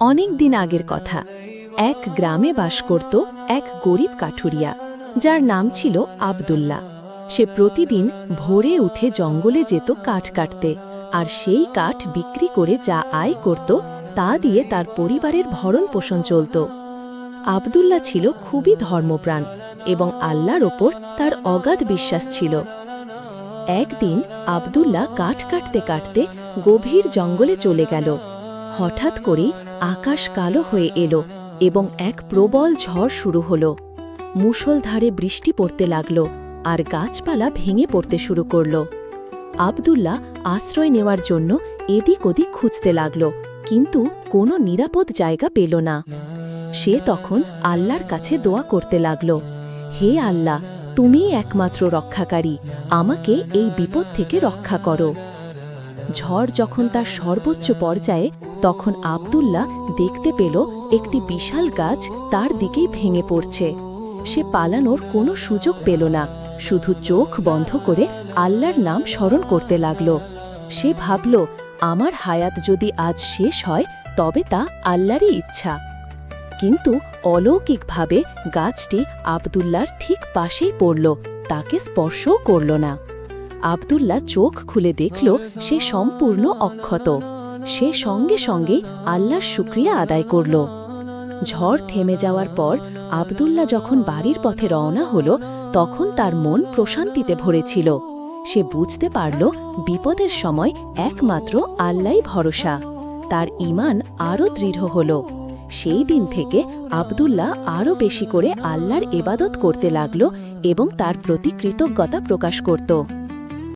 অনেক দিন আগের কথা। এক গ্রামে বাস করত এক গরিব কাঠুরিয়া, যার নাম ছিল আব্দুল্লাহ। সে প্রতিদিন ভোরে উঠে জঙ্গলে যেত কাঠ কাটতে, আর সেই কাঠ বিক্রি করে যা আয় করত তা দিয়ে তার পরিবারের ভরণ পোষণ চলত। আব্দুল্লাহ ছিল খুবই ধর্মপ্রাণ এবং আল্লাহর ওপর তার অগাধ বিশ্বাস ছিল। একদিন আব্দুল্লাহ কাঠ কাটতে কাটতে গভীর জঙ্গলে চলে গেল। হঠাৎ করেই আকাশ কালো হয়ে এলো এবং এক প্রবল ঝড় শুরু হলো। মুষলধারে বৃষ্টি পড়তে লাগল আর গাছপালা ভেঙে পড়তে শুরু করল। আব্দুল্লাহ আশ্রয় নেওয়ার জন্য এদিক ওদিক খুঁজতে লাগল, কিন্তু কোনো নিরাপদ জায়গা পেল না। সে তখন আল্লাহর কাছে দোয়া করতে লাগল, হে আল্লাহ, তুমিই একমাত্র রক্ষাকারী, আমাকে এই বিপদ থেকে রক্ষা করো। ঝড় যখন তার সর্বোচ্চ পর্যায়ে, তখন আব্দুল্লাহ দেখতে পেল একটি বিশাল গাছ তার দিকেই ভেঙে পড়ছে। সে পালানোর কোনো সুযোগ পেল না, শুধু চোখ বন্ধ করে আল্লাহর নাম স্মরণ করতে লাগল। সে ভাবল, আমার হায়াত যদি আজ শেষ হয় তবে তা আল্লাহরই ইচ্ছা। কিন্তু অলৌকিকভাবে গাছটি আব্দুল্লাহর ঠিক পাশেই পড়ল, তাকে স্পর্শও করল না। আব্দুল্লাহ চোখ খুলে দেখল সে সম্পূর্ণ অক্ষত। সে সঙ্গে সঙ্গে আল্লাহর শুকরিয়া আদায় করল। ঝড় থেমে যাওয়ার পর আব্দুল্লাহ যখন বাড়ির পথে রওনা হল, তখন তার মন প্রশান্তিতে ভরেছিল। সে বুঝতে পারল বিপদের সময় একমাত্র আল্লাহই ভরসা। তার ঈমান আরও দৃঢ় হল। সেই দিন থেকে আব্দুল্লাহ আরও বেশি করে আল্লাহর ইবাদত করতে লাগল এবং তার প্রতি কৃতজ্ঞতা প্রকাশ করত।